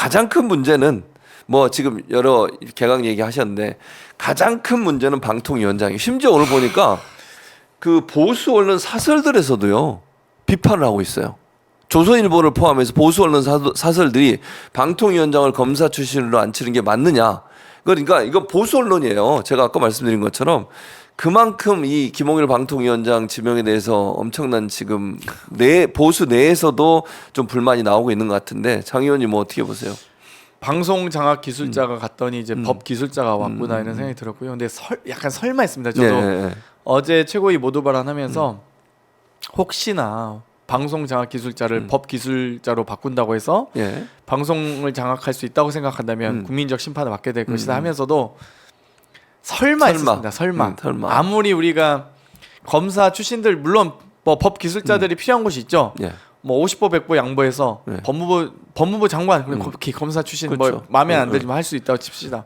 가장 큰 문제는 뭐 지금 여러 개각 얘기하셨는데 가장 큰 문제는 방통위원장이 심지어 오늘 보니까 그 보수 언론 사설들에서도요 비판을 하고 있어요. 조선일보를 포함해서 보수 언론 사설들이 방통위원장을 검사 출신으로 앉히는 게 맞느냐. 그러니까 이거 보수 언론이에요. 제가 아까 말씀드린 것처럼 그만큼 이 김홍일 방통위원장 지명에 대해서 엄청난 지금 보수 내에서도 좀 불만이 나오고 있는 것 같은데 장 의원님 뭐 어떻게 보세요? 방송 장악 기술자가 갔더니 이제 법 기술자가 왔구나 이런 생각이 들었고요. 근데 약간 설마했습니다. 저도 어제 최고위 모두 발언하면서 혹시나 방송 장악 기술자를 법 기술자로 바꾼다고 해서 방송을 장악할 수 있다고 생각한다면 국민적 심판을 받게 될 것이다 하면서도 설마 했습니다. 설마. 아무리 우리가 검사 출신들 물론 뭐 법 기술자들이 필요한 곳이 있죠. 뭐 50보 100보 양보해서 법무부 장관 그리고 검사 출신 그렇죠. 뭐 마음에 안 들지만 할 수 있다고 칩시다.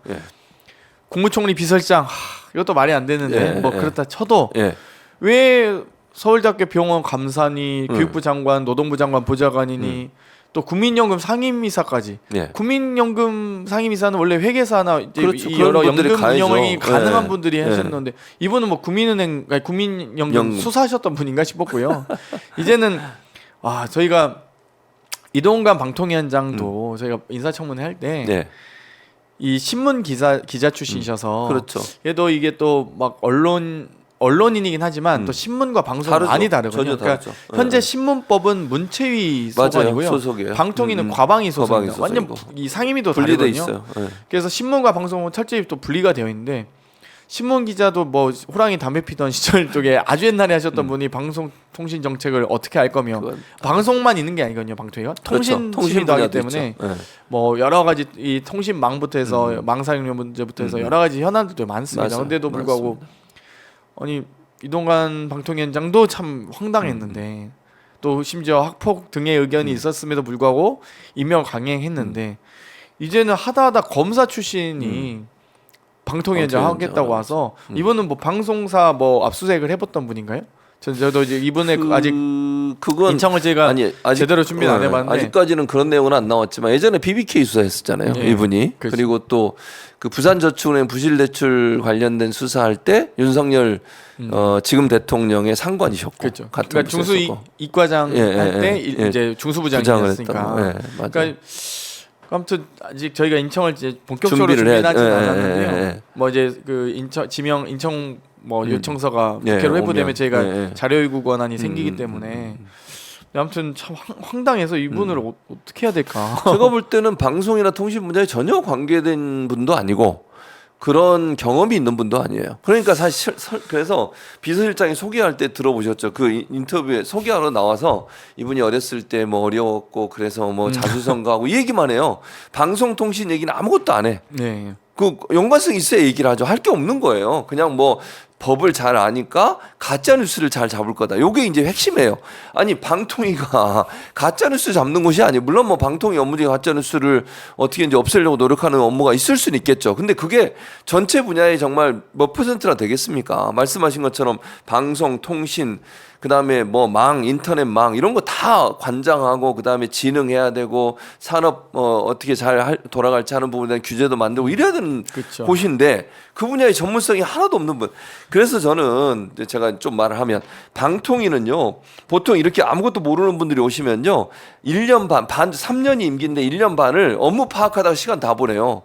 국무총리 비서실장 이것도 말이 안 되는데 뭐 그렇다 쳐도 왜 서울대학교 병원 감사니 교육부 장관 노동부 장관 보좌관이니 또 국민연금 상임이사까지 국민연금 상임이사는 원래 회계사나 그렇죠. 여러 연금 가야죠. 운영이 가능한 분들이 하셨는데 이분은 뭐 국민은행 아니 국민연금 수사하셨던 분인가 싶었고요. 이제는 저희가 이동관 방통위원장도 저희가 인사청문회 할 때 이 신문 기자 출신이셔서 그렇죠. 얘도 이게 또 막 언론인이긴 하지만 또 신문과 방송은 많이 다르거든요. 그러니까 현재 신문법은 문체위 소관이고요. 소속이에요. 방통위는 과방위 소속입니다. 완전 이 상임위도 분리돼 다르거든요. 있어요. 그래서 신문과 방송은 철저히 또 분리가 되어 있는데 신문 기자도 뭐 호랑이 담배 피던 시절 쪽에 아주 옛날에 하셨던 분이 방송통신 정책을 어떻게 할 거며 방송만 있는 게 아니거든요. 방통위가 통신도 하기 때문에 뭐 여러 가지 이 통신망부터 해서 망사용료 문제부터 해서 여러 가지 현안들도 많습니다. 그런데도 불구하고 아니 이동관 방통위원장도 참 황당했는데 또 심지어 학폭 등의 의견이 있었음에도 불구하고 임명 강행했는데 이제는 하다 검사 출신이 방통위원장 하겠다고 와서 이분은 뭐 방송사 뭐 압수수색을 해봤던 분인가요? 저도 이제 이분의 아직 그건 인청을 제가 아직 제대로 준비는 안 해봤는데 아직까지는 그런 내용은 안 나왔지만 예전에 BBK 수사했었잖아요. 이분이 그리고 또 그 부산저축은행 부실대출 관련된 수사할 때 윤석열 지금 대통령의 상관이셨고 그렇죠. 그러니까 중수 이과장 할 때 이제 중수부장이었으니까 그러니까 아무튼 아직 저희가 인청을 이제 본격적으로 준비는 하지 않았는데요. 뭐 이제 그 인청 뭐 요청서가 국회로 회부되면 저희가 자료요구 권한이 생기기 때문에 아무튼 참 황당해서 이분을 어떻게 해야 될까? 제가 볼 때는 방송이나 통신 분야에 전혀 관계된 분도 아니고 그런 경험이 있는 분도 아니에요. 그러니까 사실 그래서 비서실장이 소개할 때 들어보셨죠? 그 인터뷰에 소개하러 나와서 이분이 어렸을 때 뭐 어려웠고 그래서 뭐 자수성가하고 이 얘기만 해요. 방송통신 얘기는 아무것도 안 해. 그 연관성 있어야 얘기를 하죠. 할 게 없는 거예요. 그냥 뭐 법을 잘 아니까 가짜 뉴스를 잘 잡을 거다. 요게 이제 핵심이에요. 아니 방통위가 가짜 뉴스 잡는 곳이 아니에요. 물론 뭐 방통위 업무 중에 가짜 뉴스를 어떻게 이제 없애려고 노력하는 업무가 있을 수는 있겠죠. 근데 그게 전체 분야에 정말 몇 %나 되겠습니까? 말씀하신 것처럼 방송, 통신, 그다음에 뭐 인터넷망 이런 거 다 관장하고 그다음에 진흥해야 되고 산업 어떻게 잘 돌아갈지 하는 부분에 대한 규제도 만들고 이래야 되는 곳인데 그 분야의 전문성이 하나도 없는 분. 그래서 저는 제가 좀 말을 하면 방통위는요. 보통 이렇게 아무것도 모르는 분들이 오시면요. 1년 반 3년이 임기인데 1년 반을 업무 파악하다가 시간 다 보내요.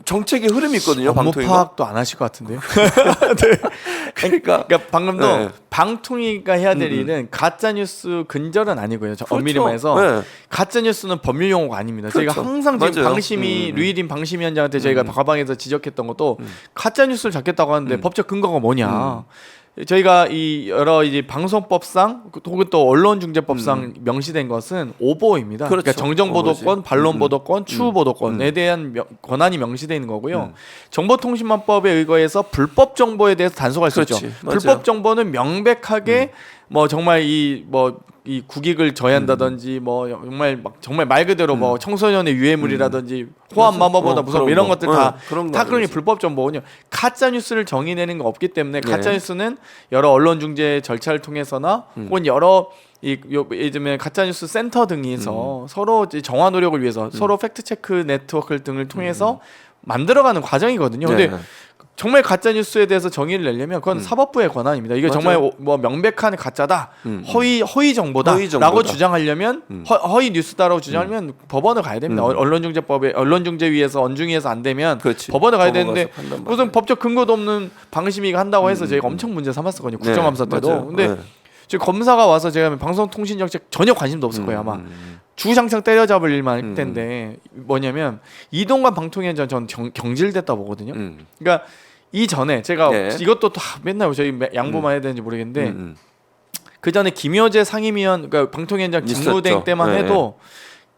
정책의 흐름이 있거든요. 업무 방통위가. 파악도 안 하실 것 같은데요. 그러니까 방금도 방통위가 해야 될 일은 가짜 뉴스 근절은 아니고요. 엄밀히 말해서 가짜 뉴스는 법률 용어가 아닙니다. 저희가 항상 지금 방심이 류일인 방심위원장한테 저희가 과방에서 지적했던 것도 가짜 뉴스를 잡겠다고 하는데 법적 근거가 뭐냐. 저희가 이 여러 이제 방송법상 혹은 또 언론중재법상 명시된 것은 오보입니다. 그러니까 정정보도권, 반론보도권, 추후보도권에 대한 권한이 명시되어 있는 거고요. 정보통신망법에 의거해서 불법 정보에 대해서 단속할 수 있죠. 불법 정보는 명백하게 뭐 정말 이 국익을 저해한다든지 뭐 정말 말 그대로 뭐 청소년의 유해물이라든지 호환 마법보다 무서워 이런 것들 다 그러니 불법 정보군요. 가짜 뉴스를 정의내는 거 없기 때문에 가짜 뉴스는 여러 언론 중재 절차를 통해서나 혹은 여러 예를 들면 가짜뉴스 센터 등에서 서로 이제 정화 노력을 위해서 서로 팩트 체크 네트워크 등을 통해서 만들어가는 과정이거든요. 근데 정말 가짜 뉴스에 대해서 정의를 내려면 그건 사법부의 권한입니다. 이게 맞아요. 정말 뭐 명백한 가짜다, 허위 정보다라고 주장하려면 허위 뉴스다라고 주장하면 법원을 가야 됩니다. 언론중재법에 언론중재위에서 언중위에서 안 되면 그렇지. 법원을 가야 되는데 판단 무슨 법적 근거도 없는 방심위가 한다고 해서 저희가 엄청 문제 삼았었거든요. 국정감사 때도. 맞아요. 근데 지금 검사가 와서 제가 방송통신정책 전혀 관심도 없을 거예요 아마. 주장창 때려잡을 일만 할 텐데 뭐냐면 이동관 방통위원장 전 경질됐다 보거든요. 그러니까 이전에 제가 이것도 다 맨날 저희 양보만 해야 되는지 모르겠는데 그 전에 김효재 상임위원 그러니까 방통위원장 직무대행 때만 해도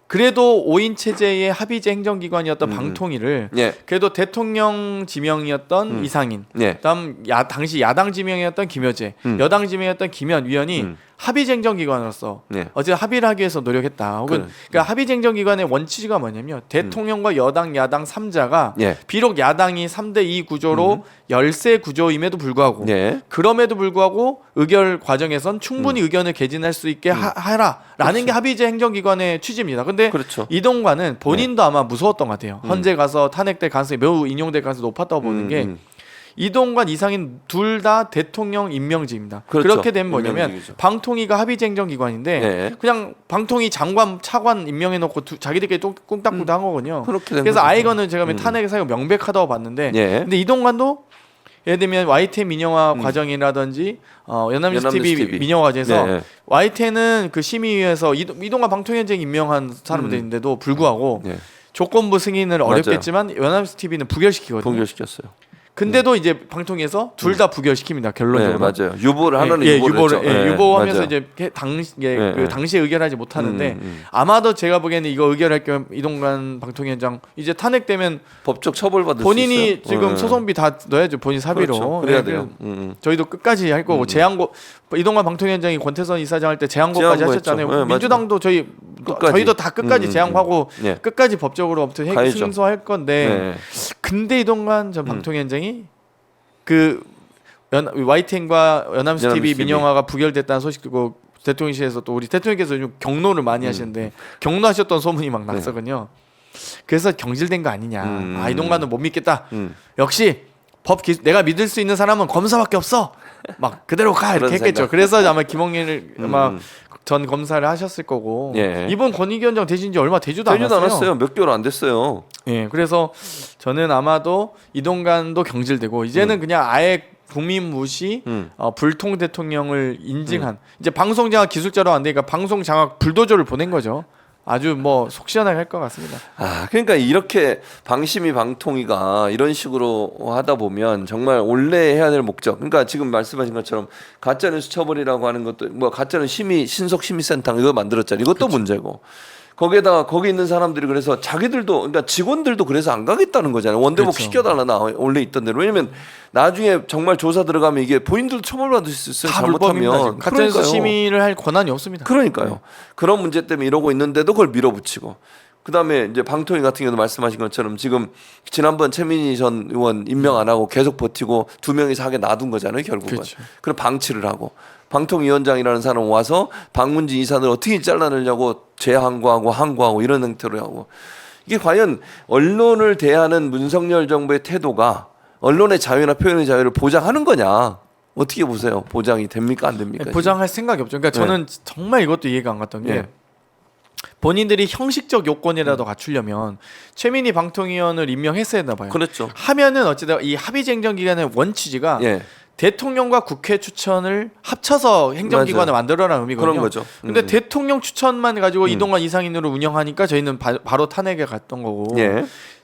그래도 5인 체제의 합의제 행정기관이었던 방통위를 그래도 대통령 지명이었던 이상인, 그다음 당시 야당 지명이었던 김효재, 여당 지명이었던 김현 위원이 합의제 행정기관으로서 어제 합의를 하기 위해서 노력했다. 혹은 그러니까 합의제 행정기관의 원칙이 뭐냐면 대통령과 여당, 야당 3자가 비록 야당이 3대2 구조로 열세 구조임에도 불구하고 그럼에도 불구하고 의결 과정에선 충분히 의견을 개진할 수 있게 하라라는 게 합의제 행정기관의 취지입니다. 근데 이동관은 본인도 아마 무서웠던 것 같아요. 헌재 가서 탄핵될 가능성이 매우 인용될 가능성이 높았다고 보는 게 이동관 이상인 둘 다 대통령 임명직입니다. 그렇게 되면 뭐냐면 임명직이죠. 방통위가 합의제 행정기관인데 그냥 방통위 장관 차관 임명해놓고 자기들끼리 꿍딱꿍딱 한 거거든요. 그래서 아예 이거는 제가 탄핵의 사유가 명백하다고 봤는데 근데 이동관도 예를 들면 YTN 민영화 과정이라든지 연합뉴스 TV 민영화 과정에서 YTN은 그 심의위에서 이동관 방통위원장 임명한 사람들인데도 불구하고 조건부 승인을 어렵겠지만 연합뉴스 TV는 부결시키거든요. 부결시켰어요. 근데도 이제 방통위에서 둘 다 부결시킵니다. 결론적으로. 맞아요. 유보를 하는 유보하면서 이제 당시에 의결하지 못하는데 아마도 제가 보기에는 이거 의결할 경우 이동관 방통위원장 이제 탄핵되면 법적 처벌받을 본인이 수 있어요. 지금 소송비 다 넣어야죠. 본인 사비로. 그렇죠. 그래야 돼요. 저희도 끝까지 할 거고 재항고 이동관 방통위원장이 권태선 이사장 할 때 재항고까지 하셨잖아요. 민주당도 저희도 다 끝까지 재항하고 끝까지 법적으로 아무튼 승소할 건데 근데 이동관 전 방통위원장이 그 YTN과 연합뉴스 TV 민영화가 부결됐다는 소식 듣고 대통령실에서 또 우리 대통령께서 요즘 경로를 많이 하시는데 경로하셨던 소문이 막 났었거든요. 그래서 경질된 거 아니냐. 이동관은 못 믿겠다. 역시 내가 믿을 수 있는 사람은 검사밖에 없어. 막 그대로 가 이렇게 했겠죠. 그래서 아마 김홍일 아마 전 검사를 하셨을 거고 이번 권익위원장 되신 지 얼마 되지도 않았어요. 몇 개월 안 됐어요. 그래서 저는 아마도 이동관도 경질되고 이제는 그냥 아예 국민 무시 불통 대통령을 인증한 이제 방송 장악 기술자로 안 되니까 방송 장악 불도저를 보낸 거죠. 아주 뭐 속 시원하게 할 것 같습니다. 그러니까 이렇게 방심위 방통위가 이런 식으로 하다 보면 정말 원래 해야 될 목적. 그러니까 지금 말씀하신 것처럼 가짜뉴스 처벌이라고 하는 것도 뭐 가짜뉴스 신속 심의센터 이거 만들었잖아요. 이것도 문제고. 거기에다가 거기 있는 사람들이 그래서 자기들도 그러니까 직원들도 그래서 안 가겠다는 거잖아요. 원대복 시켜달라 원래 있던 대로. 왜냐면 나중에 정말 조사 들어가면 이게 본인들도 처벌받을 수 있어요. 잘못하면. 가짜뉴스 심의를 할 권한이 없습니다. 그러니까요. 그런 문제 때문에 이러고 있는데도 그걸 밀어붙이고. 그다음에 이제 방통위 같은 경우도 말씀하신 것처럼 지금 지난번 최민희 전 의원 임명 안 하고 계속 버티고 2명이서 하게 놔둔 거잖아요. 결국은. 그럼 방치를 하고. 방통위원장이라는 사람 와서 박문진 이사를 어떻게 잘라내려고 재항고하고 항고하고 이런 형태로 하고 이게 과연 언론을 대하는 문석열 정부의 태도가 언론의 자유나 표현의 자유를 보장하는 거냐 어떻게 보세요? 보장이 됩니까 안 됩니까? 보장할 생각이 없죠. 그러니까 저는 정말 이것도 이해가 안 갔던 게 본인들이 형식적 요건이라도 갖추려면 최민희 방통위원을 임명했어야 했나 봐요. 그렇죠. 하면은 어찌됐든 이 합의제 행정기관의 원칙이가 대통령과 국회 추천을 합쳐서 행정기관을 만들어라는 의미거든요. 그런 거죠. 근데 대통령 추천만 가지고 이동관 이상인으로 운영하니까 저희는 바로 탄핵에 갔던 거고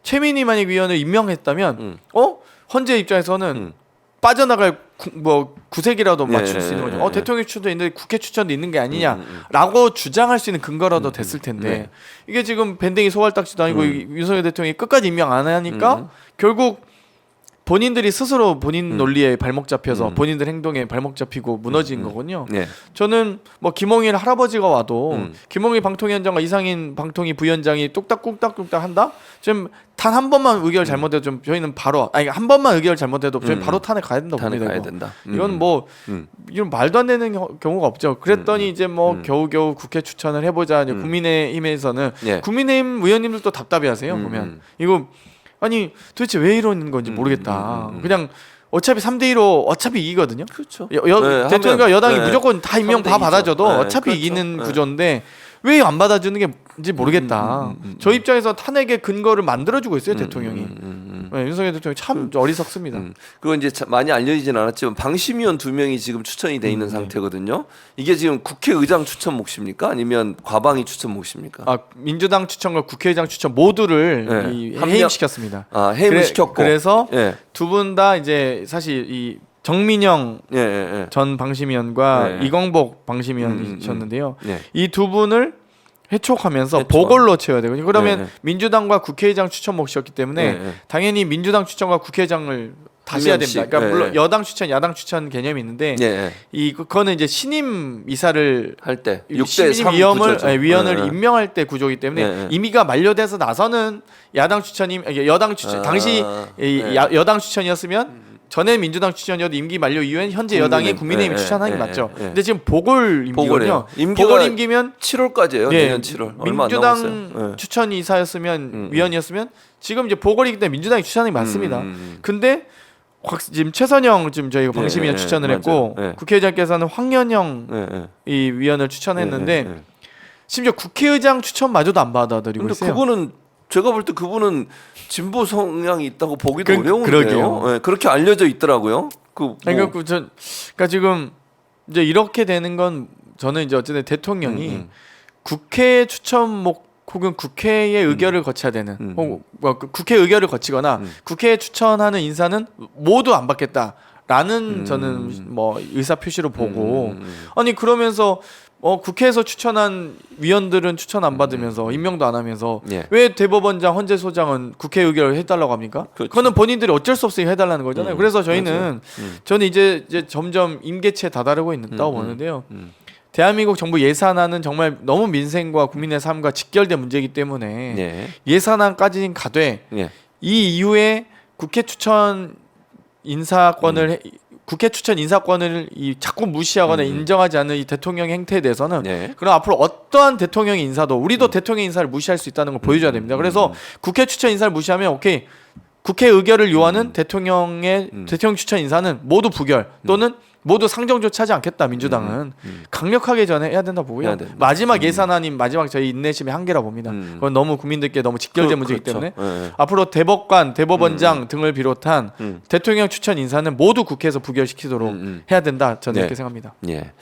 최민희 만약 위원을 임명했다면 헌재 입장에서는 빠져나갈 구색이라도 맞출 수 있는 거죠. 대통령 추천도 있는데 국회 추천도 있는 게 아니냐라고 주장할 수 있는 근거라도 됐을 텐데 이게 지금 밴댕이 소갈딱지도 아니고 윤석열 대통령이 끝까지 임명 안 하니까 결국 본인들이 스스로 본인 논리에 발목 잡혀서 본인들 행동에 발목 잡히고 무너진 거군요. 네. 저는 뭐 김홍일 할아버지가 와도 김홍일 방통위원장과 이상인 방통위 부위원장이 뚝딱뚝딱뚝딱 한다? 지금 단 한 번만 의결 잘못해도 좀 저희는 바로 한 번만 의결 잘못해도 저희 는 바로 탄핵 가야 된다고 탄핵 봅니다. 가야 이거. 된다. 이건 뭐 이건 말도 안 되는 경우가 없죠. 그랬더니 이제 뭐 겨우겨우 국회 추천을 해보자. 이제 국민의힘에서는 예. 국민의힘 의원님들도 답답해하세요. 보면 이거 아니 도대체 왜 이러는 건지 모르겠다. 그냥 어차피 3대2로 어차피 이기거든요. 그렇죠. 네, 대통령과 여당이 네. 무조건 다 임명 다 3대2죠. 받아줘도 네, 어차피 그렇죠. 이기는 네. 구조인데 왜 안 받아주는 게인지 모르겠다. 저 입장에서 탄핵의 근거를 만들어주고 있어요 대통령이. 네, 윤석열 대통령이 참 어리석습니다. 그건 이제 많이 알려지진 않았지만 방심위원 2명이 지금 추천이 돼 있는 상태거든요. 이게 지금 국회의장 추천 몫입니까? 아니면 과방위 추천 몫입니까? 아 민주당 추천과 국회의장 추천 모두를 네. 이 한 해임시켰습니다. 아, 해임을 시켰고. 그래서 예. 두 분 다 이제 사실 이 정민영 예, 예, 전 방심위원과 네. 이광복 방심위원이셨는데요. 네. 이 두 분을 해촉하면서 해촉. 보궐로 채워야 되거든요. 그러면 네. 민주당과 국회의장 추천 몫이었기 때문에 네. 당연히 민주당 추천과 국회의장을 다시 한 해야 명씩. 됩니다. 그러니까 네. 물론 여당 추천, 야당 추천 개념이 있는데 예. 예. 그거는 이제 신임 이사를 할 때 6대 3 신임 위원을 위원을 임명할 때 구조이기 때문에 네. 임기가 만료돼서 나서는 야당 추천이 여당 추천 당시 네. 여당 추천이었으면 전에 민주당 추천이어도 임기 만료 이후엔 현재 여당이 국민의힘 네, 추천하는 게 네, 맞죠. 네. 근데 지금 보궐 임기거든요. 보궐이에요. 임기가 보궐 임기면 7월까지예요. 예, 내년 7월. 얼마 안 남았어요. 민주당 예. 추천 이사였으면 위원이었으면 지금 이제 보궐이기 때문에 민주당이 추천하는 게 맞습니다. 근데 지금 최선영 지금 저희가 방심위원 예, 추천을 맞아요. 했고 예. 국회의장께서는 황현영 예, 예. 이 위원을 추천했는데 예, 예, 예. 심지어 국회의장 추천마저도 안 받아들이고 근데 있어요. 그분은 제가 볼 때 그분은 진보 성향이 있다고 보기도 어려운데요. 그러게요. 예, 그렇게 알려져 있더라고요. 그러니까 그러니까 지금 이제 이렇게 되는 건 저는 이제 어쨌든 대통령이 국회 추천목 혹은 국회의 의결을 거쳐야 되는 혹은 뭐 국회 의결을 거치거나 국회에 추천하는 인사는 모두 안 받겠다라는 저는 뭐 의사 표시로 보고 아니 그러면서 국회에서 추천한 위원들은 추천 안 받으면서 임명도 안 하면서 예. 왜 대법원장 헌재 소장은 국회 의결을 해달라고 합니까? 그렇죠. 그거는 본인들이 어쩔 수 없이 해달라는 거잖아요. 그래서 저희는 저는 이제 점점 임계치에 다다르고 있다고 보는데요. 대한민국 정부 예산안은 정말 너무 민생과 국민의 삶과 직결된 문제이기 때문에 예. 예산안까지는 가되 예. 이 이후에 국회 추천 인사권을 국회 추천 인사권을 자꾸 무시하거나 인정하지 않는 이 대통령 행태에 대해서는 네. 그럼 앞으로 어떠한 대통령 인사도 우리도 대통령 인사를 무시할 수 있다는 걸 보여줘야 됩니다. 그래서 국회 추천 인사를 무시하면 오케이 국회 의결을 요하는 대통령의 대통령 추천 인사는 모두 부결 또는 모두 상정조차 하지 않겠다. 민주당은 강력하게 전해야 된다 보고요. 해야 된다. 마지막 예산안이 마지막 저희 인내심의 한계라 봅니다. 그건 너무 국민들께 너무 직결된 문제이기 때문에 예. 앞으로 대법관, 대법원장 등을 비롯한 대통령 추천 인사는 모두 국회에서 부결시키도록 해야 된다. 저는 네. 이렇게 생각합니다. 예.